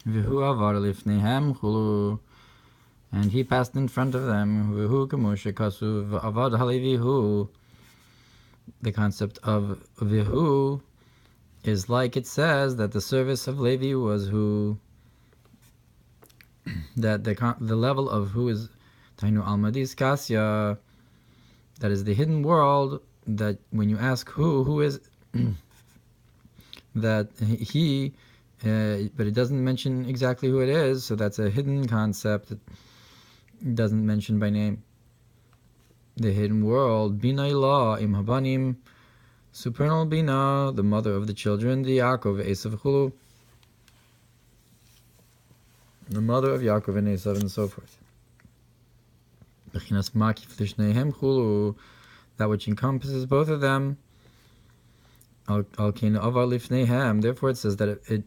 V'hu avar lifneihem chulu, and he passed in front of them. V'hu k'moshe kasuv avad halevi hu. The concept of v'hu is like it says that the service of Levi was who, that the level of who is Tainu Almadis Kasya, that is the hidden world, that when you ask who is, that he, but it doesn't mention exactly who it is, so that's a hidden concept. It doesn't mention by name. The hidden world, Bina Ilah Im Habanim, supernal Bina, the mother of the children, the Yaakov, Esav Chulu, the mother of Yaakov and Esav, and so forth. Bechinas Makif Lishnehem Chulu, that which encompasses both of them. Al Kein Avar Lifneihem, therefore it says that it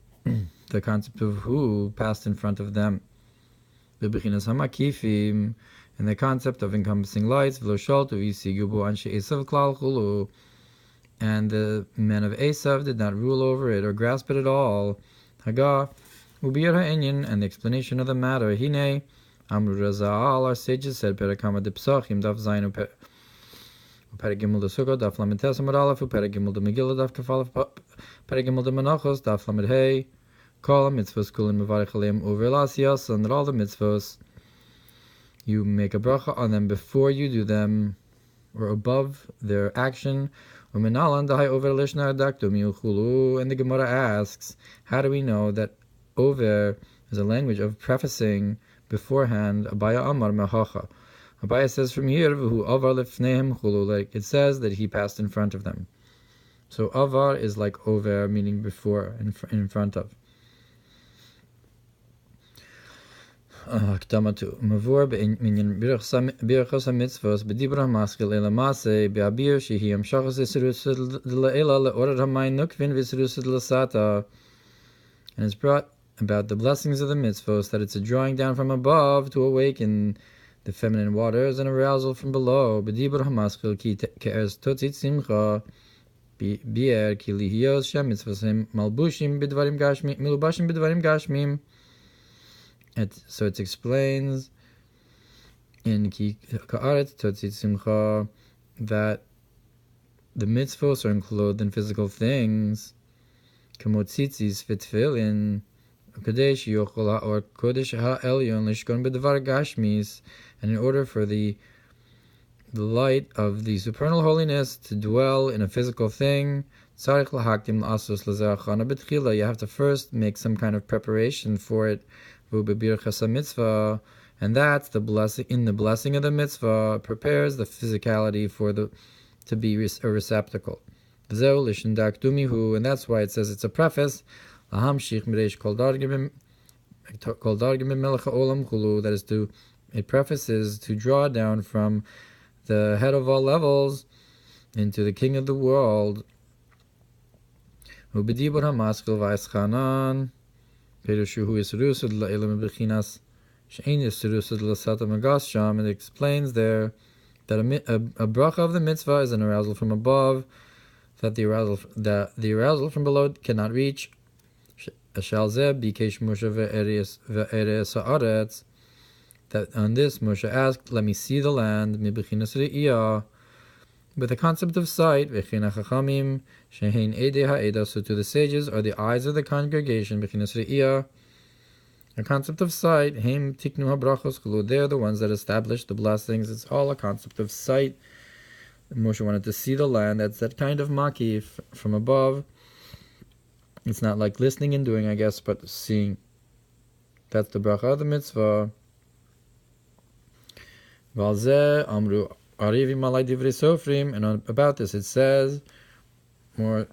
the concept of who passed in front of them. Bechinas Hamakifim, and the concept of encompassing lights, V'lo Shaltu Yisigu Bo Anshe Esav Klal Chulu, and the men of Esav did not rule over it or grasp it at all. Haga, Ubiyar Ha'inyan, and the explanation of the matter. Hine, Amru Raza'al, our sages said, Perakama de Psachim, Daf Zayin, Peragimul de Sukkot, Daf Lamed Tes Amud Aleph, Peragimul de Megillah, Daf Kafalef, Peragimul de Menachos, Daf Lamed Hey, Kol mitzvos kulin mevarich aleim over lasiyas, and that all the mitzvos, you make a bracha on them before you do them, or above their action. And the Gemara asks, how do we know that over is a language of prefacing beforehand? Abaya Amar Mehacha. Abaya says from here, like it says that he passed in front of them. So avar is like over, meaning before, in front of. Akdamatu Mavur be'inyan birchos hamitzvos bedibra maskil elamase be'abir shehi amshachos esirus le'ela le'orat hamayin nukvin v'esirus l'sata, and it's brought about the blessings of the mitzvos, that it's a drawing down from above to awaken the feminine waters and arousal from below. Bedibra hamaskil ki ke'ez totzit simcha bi'er ki lihiyos shem mitzvosim malbushim b'dvarim gashmim milubashim b'dvarim gashmim. So it explains in Ki Ka'aret Totzit Simcha that the mitzvos are enclosed in physical things, Kamotzitzis Fitfilin, Kadesh Yochol or Kodesh Ha'elyon Lishkon B'Dvar Gashmis, and in order for the light of the supernal holiness to dwell in a physical thing, you have to first make some kind of preparation for it. And that's the blessing. In the blessing of the mitzvah, prepares the physicality for to be a receptacle. And that's why it says it's a preface. That is it prefaces to draw down from the head of all levels into the king of the world. It explains there that a bracha of the mitzvah is an arousal from above, that the arousal from below cannot reach. That on this Moshe asked, let me see the land, with the concept of sight, so to the sages are the eyes of the congregation, a concept of sight, they're the ones that establish the blessings. It's all a concept of sight. Moshe wanted to see the land. That's that kind of maki from above. It's not like listening and doing, I guess, but seeing. That's the bracha of the mitzvah. And about this it says, more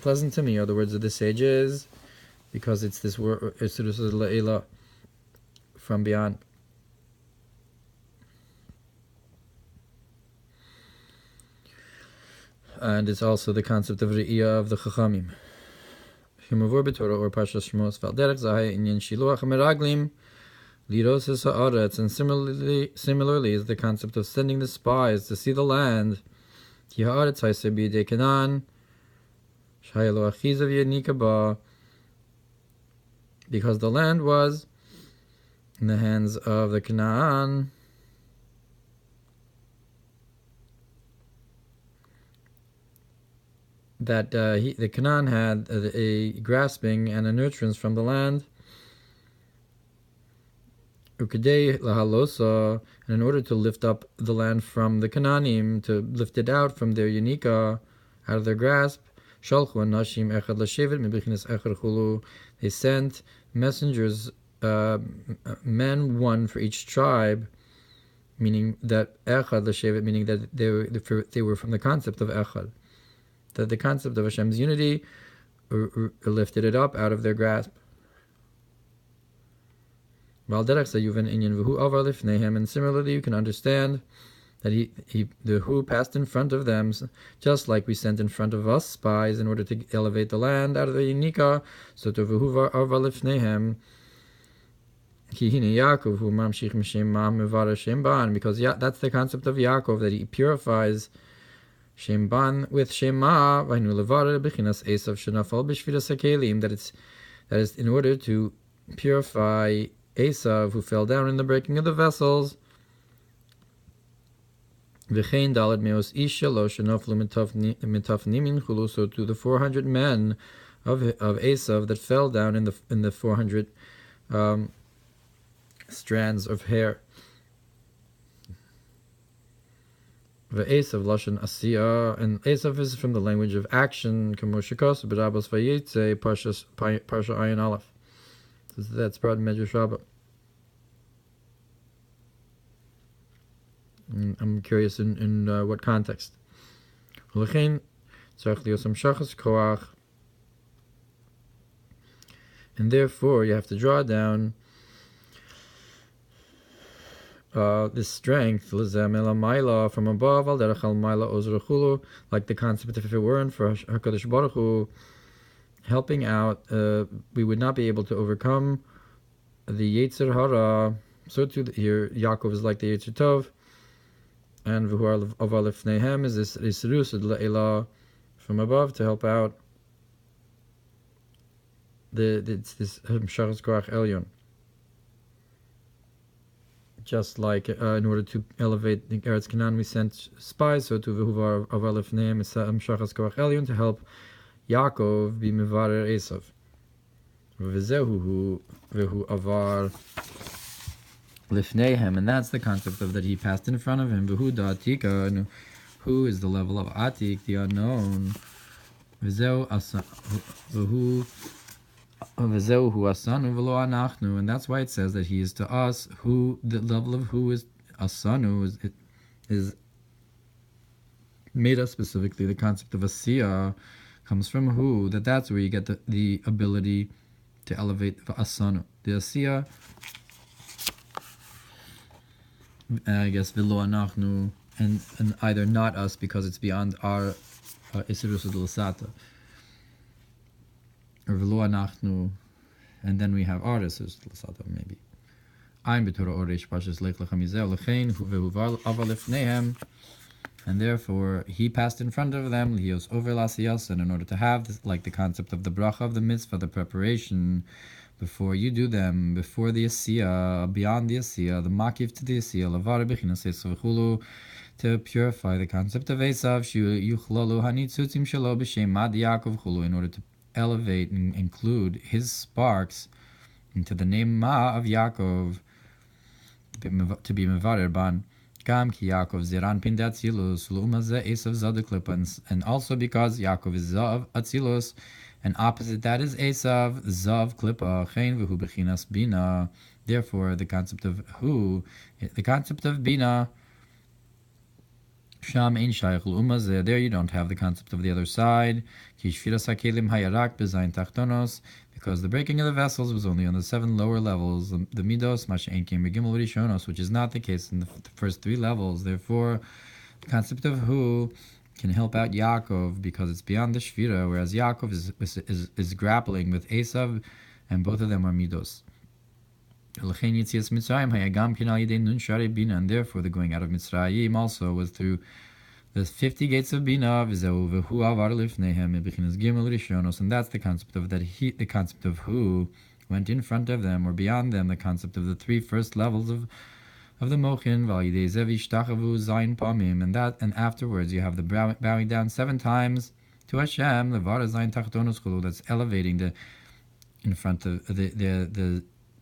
pleasant to me are the words of the sages, because it's this word from beyond. And it's also the concept of Re'iyah of the Chachamim. Or Parshas Shmos Valderech Zahai Inyan Shiluach Meraglim Liros Ha'aretz, and similarly is the concept of sending the spies to see the land. Ki Ha'aretz Ha'iseh B'yedei Canaan Sh'hayelo Achizav Yednika Ba, because the land was in the hands of the Canaan, that the Canaan had a grasping and a nurturance from the land. Ukadei lahalosa, and in order to lift up the land from the Canaanim, to lift it out from their Yunika, out of their grasp, shalchu anashim echad lashevet mibichinas echad chulu, they sent messengers, men one for each tribe, meaning that echad lashevet, meaning that they were from the concept of echad, that the concept of Hashem's unity lifted it up out of their grasp. And similarly, you can understand that the who passed in front of them, just like we sent in front of us spies in order to elevate the land out of the Yinika. So to v'hu ava lifnehem, Yaakov hu mamshich m'shem ma mevara shem ban, because that's the concept of Yaakov, that he purifies shem ban with shema v'hinu levara b'chinas esav shenafal b'shviras hakelim, that is in order to purify Esav, who fell down in the breaking of the vessels. V'chein daled meos ish shalosh shenaflu mitafnimin chulu, so to the 400 men of Esav that fell down in the 400 strands of hair. V'Esav lashon asiya, and Esav is from the language of action. Kamoshikos b'rabos vayitze Parsha Ayin Aleph. That's brought in Medrash Rabbah. I'm curious in what context. And therefore, you have to draw down this strength from above, like the concept, if it weren't for HaKadosh Baruch Hu helping out, we would not be able to overcome the Yetzer Hara. So too here, Yaakov is like the Yetzer Tov, and V'hu Ava Lifneihem is this Isrus Le'ela from above to help out this Shachas Korach Elyon. Just like in order to elevate the Eretz Canaan, we sent spies. So to V'hu Ava Lifneihem is Shachas Korach Elyon to help Yaakov be mevarer Esav. V'zehu v'hu avar lifneihem, and that's the concept of that he passed in front of him. V'hu da'atika, who is the level of atik, the unknown. V'zehu hu asanu v'lo anachnu, and that's why it says that he is to us. Who, the level of who is asanu, is made us specifically. The concept of asiyah comes from who, that's where you get the ability to elevate asanu. The asiyah, I guess, v'lo anachnu, and either not us because it's beyond our isirus l'sata, or v'lo anachnu, and then we have our isirus l'sata maybe. Ein b'torah oresh Parshas lech lechamizeh lechein v'hu ava lifneihem. And therefore, he passed in front of them, lios over lasiyas, and in order to have this, like the concept of the bracha of the mitzvah, the preparation, before you do them, before the asiyah, beyond the asiyah, the makif to the asiyah, lavar bechinas esav chulu, to purify the concept of esav, yuchlolu hanitzutzim shelo b'shem mad Yaakov chulu, in order to elevate and include his sparks into the name Ma of Yaakov, to be mevarer ban. Gam ki Yaakov ziran pin de Atzilus, l'umazeh Esav zaduk lipan, and also because Yaakov is Zav Atzilus, and opposite that is Esav Zav Klippa, Chen v'hu bechinas Bina. Therefore, the concept of who, the concept of Bina, Sham ein shaykh l'umazeh. There you don't have the concept of the other side. Ki shviras hakelim hayarak b'zayin tachtonos, because the breaking of the vessels was only on the 7 lower levels, the midos, mashe'en kim b'gimel rishonos, which is not the case in the first 3 levels. Therefore, the concept of who can help out Yaakov because it's beyond the shvira, whereas Yaakov is grappling with Esav, and both of them are midos. And therefore, the going out of Mitzrayim also was through the 50 gates of Bina, and that's the concept of that the concept of who went in front of them or beyond them, the concept of the three first levels of the mochin, and afterwards you have the bowing down 7 times to Hashem, that's elevating the in front of the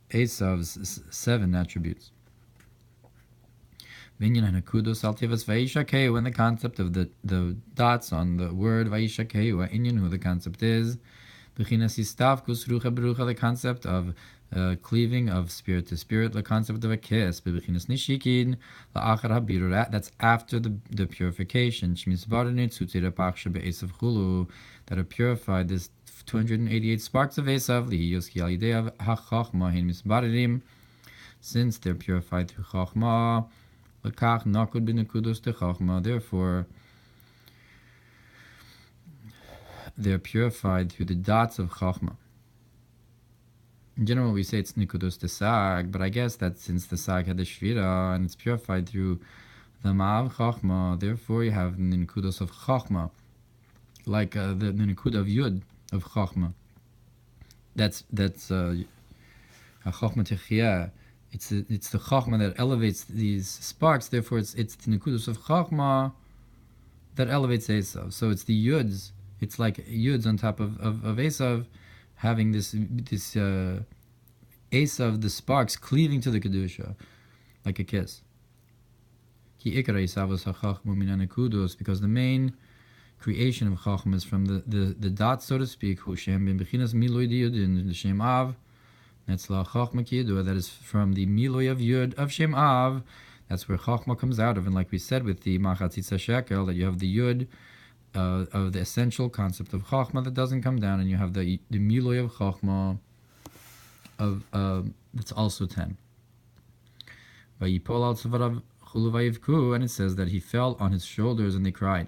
Esav's 7 attributes. When the concept of the dots on the word Vayishlach, the concept is the concept of cleaving of spirit to spirit, the concept of a kiss, that's after the purification, that are purified, this 288 sparks of Esav, since they're purified through Chachma, therefore they're purified through the dots of Chachma. In general, we say it's Nikudos Tesag, but I guess that since the Sag had the Shvira and it's purified through the Ma'av Chachma, therefore you have the Nikudos of Chachma, like the Nikud of Yud of Chachma. That's Chachma Techiyah. It's the Chachma that elevates these sparks. Therefore, it's the Nikudos of Chachma that elevates Esav. So it's the Yuds. It's like Yuds on top of Esav, having this Esav, the sparks cleaving to the Kedusha, like a kiss. Because the main creation of Chachma is from the dots, so to speak, that is from the Miloi of Yud of Shem Av. That's where Chachma comes out of. And like we said with the Machatzitza Shekel, that you have the Yud of the essential concept of Chachma that doesn't come down, and you have the Miloi of Chachma of that's also 10. Vayipol al tzavarav chulu vayivku, and it says that he fell on his shoulders and they cried.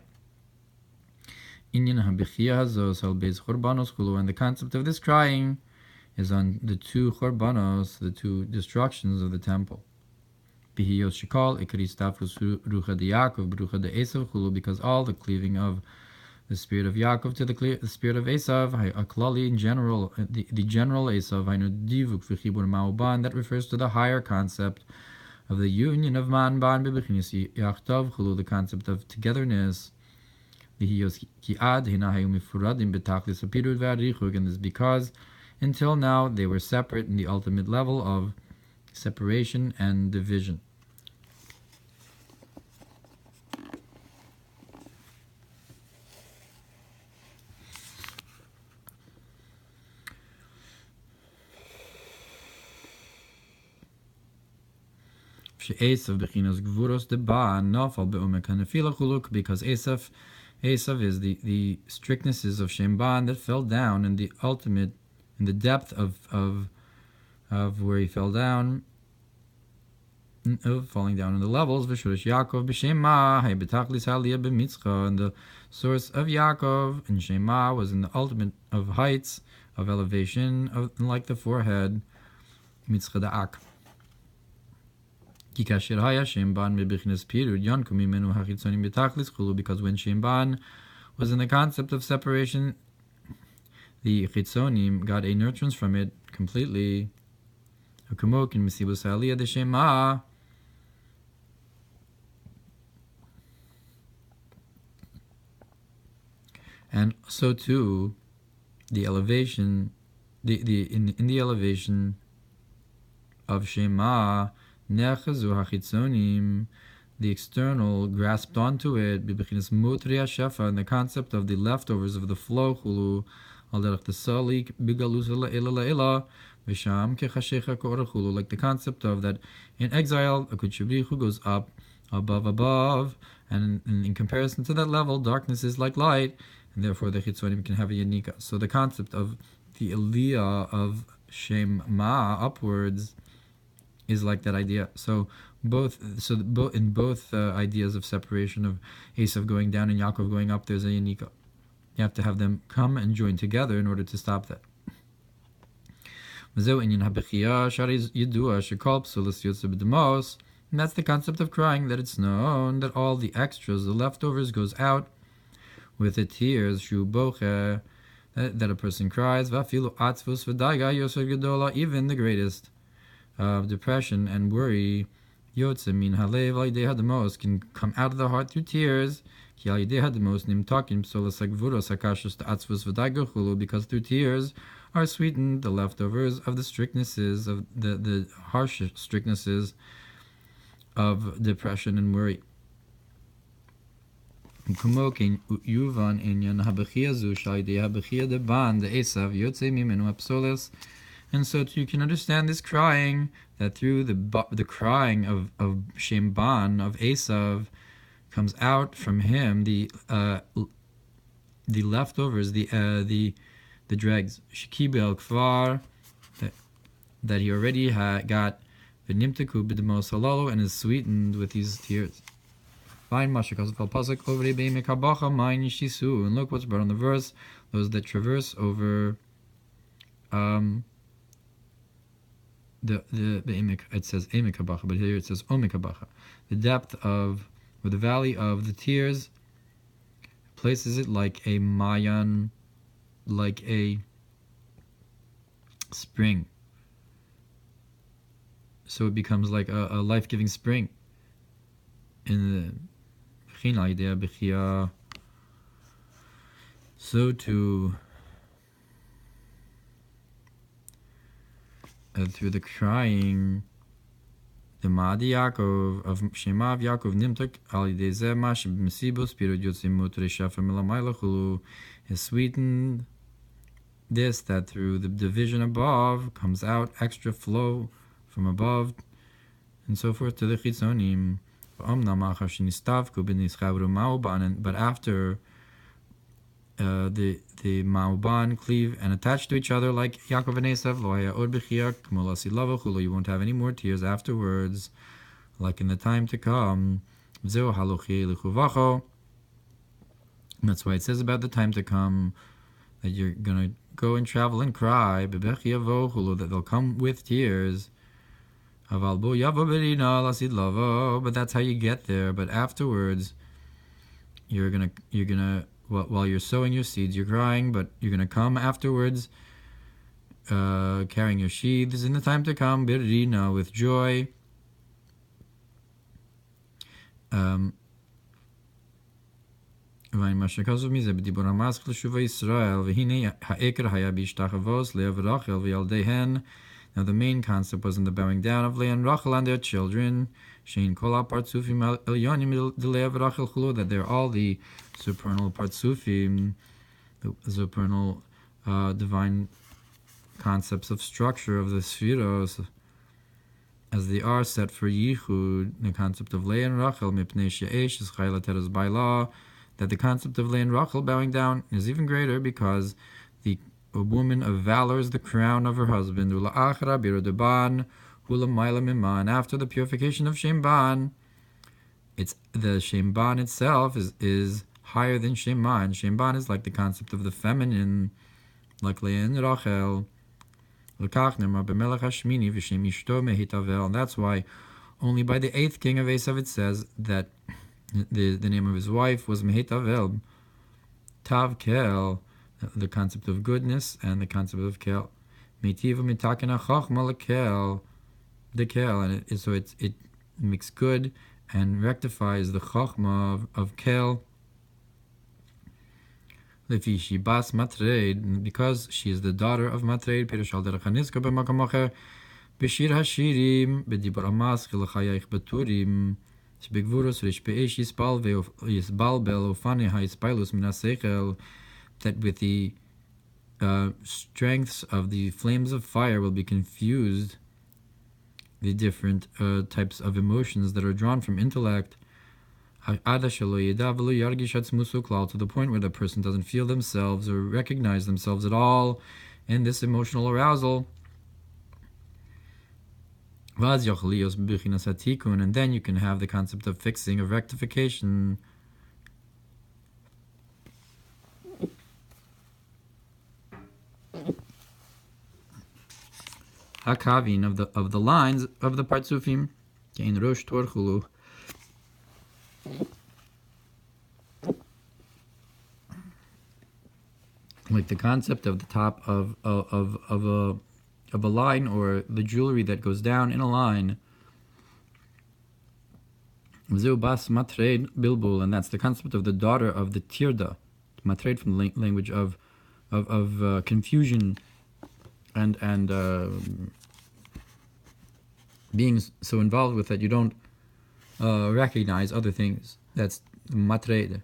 Inyan habichia hazos al beis churbanos chulu, and the concept of this crying is on the 2 churbanos, the 2 destructions of the temple. Because all the cleaving of the spirit of Yaakov to the spirit of Esav, Aklali in general, the general Esav, that refers to the higher concept of the union of Man Ban, the concept of togetherness. And this because until now they were separate in the ultimate level of separation and division. Because Esav is the strictnesses of Shemban that fell down in the ultimate, in the depth of where he fell down, of falling down in the levels. V'shurish Yaakov b'Shema betachlis haliyah b'mitzcha, and the source of Yaakov and Shema was in the ultimate of heights of elevation, like the forehead, mitzcha da'ak. Because when Shemban was in the concept of separation, the Chitzonim got a nurturance from it completely. And so too, the elevation, in the elevation of Shema, the external grasped onto it, and the concept of the leftovers of the flow, like the concept of that in exile, a Kudshabrichu goes up, above, and in comparison to that level, darkness is like light, and therefore the Chitzonim can have a Yanika. So the concept of the Aliyah of Shem Ma upwards is like that idea. So in both ideas of separation of Esav going down and Yaakov going up, there's a Yanika. You have to have them come and join together in order to stop that. And that's the concept of crying, that it's known that all the extras, the leftovers, goes out with the tears, that a person cries. Vafilu atzvus v'daiga yosef gedola, even the greatest of depression and worry, yotze min halev alidei hadamos, can come out of the heart through tears. Ki alidei hadamos nimtakim solas hagvuros hakashus atzvus v'daiga chulu, because through tears are sweetened the leftovers of the strictnesses, of the harsh strictnesses of depression and worry. And so too you can understand this crying, that through the crying of Shem Ban, of Esav, comes out from him the leftovers, the dregs, Shekibel Kvar, that he already got, V'nimtaku b'demos halalo, and is sweetened with these tears. And look what's brought on the verse, those that traverse over it says Emek Habacha, but here it says Omek Habacha. The depth of, or the valley of the tears, places it like a mayan, like a spring. So it becomes like a life-giving spring. In the idea b'chia, so too through the crying, the Ma'adi Yaakov of Shema of Yaakov Nimtak alidei zeh mash b'mesibos pirud yotzim mutrei shafa milamayla chulu, is sweetened this, that through the division above comes out extra flow from above, and so forth to the chitzonim. But after the Ma'uban cleave and attach to each other like Yaakov and Esav, you won't have any more tears afterwards, like in the time to come. That's why it says about the time to come that you're going to go and travel and cry, that they'll come with tears. But that's how you get there. But afterwards, you're gonna while you're sowing your seeds, you're crying, but you're gonna come afterwards, carrying your sheaths in the time to come, birina, with joy. Now the main concept was in the bowing down of Leah and Rachel and their children, that they're all the supernal partsufim, the supernal divine concepts of structure of the spheros, as they are set for Yichud, the concept of Leah and Rachel, that the concept of Leah and Rachel bowing down is even greater because a woman of valor is the crown of her husband. And after the purification of Shem Ban, it's the Shem Ban itself is higher than Shem Man. Shem Ban is like the concept of the feminine, like Leah and Rachel. And that's why only by the 8th king of Esav it says that the name of his wife was Mehitavel, Tav Kel, the concept of goodness and the concept of kel. Meitiva mitakena chachma lekel, the kel, and so it makes good and rectifies the chachma of kel. Lefi she bas matreid, because she is the daughter of matreid. Pirush al derech haniska b'makam acher b'shir hashirim b'dibur amas chilachayich b'turim shbegvuros rish be'esh yisbalbel ufani ha'yispilus min ha'seichel, that with the strengths of the flames of fire will be confused the different types of emotions that are drawn from intellect, to the point where the person doesn't feel themselves or recognize themselves at all in this emotional arousal. And then you can have the concept of fixing, of rectification. Hakavin of the lines of the partsufim, kein rosh tor chulu. like the concept of the top of a line, or the jewelry that goes down in a line. Bas matred bilbul, and that's the concept of the daughter of the tirda. Matred from the language of confusion and being so involved with that you don't recognize other things. That's matred.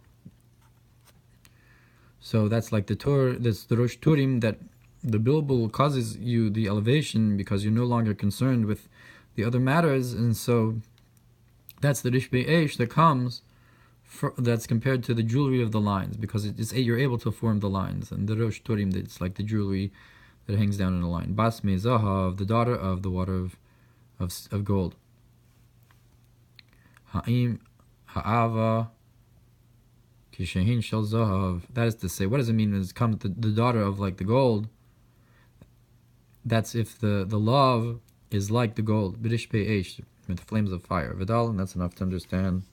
So that's like the Torah, that's the Rosh Turim, that the bilbul causes you the elevation because you're no longer concerned with the other matters, and so that's the Rishbei Eish that comes, that's compared to the jewelry of the lines, because you're able to form the lines, and the Rosh Turim, it's like the jewelry that hangs down in a line. Bas Me Zahav, the daughter of the water of gold. Ha'im Ha'ava Kishehin Shel Zahav. That is to say, what does it mean when it comes to the daughter of like the gold? That's if the love is like the gold, B'rishbei Eish, with flames of fire. Vidal, and that's enough to understand.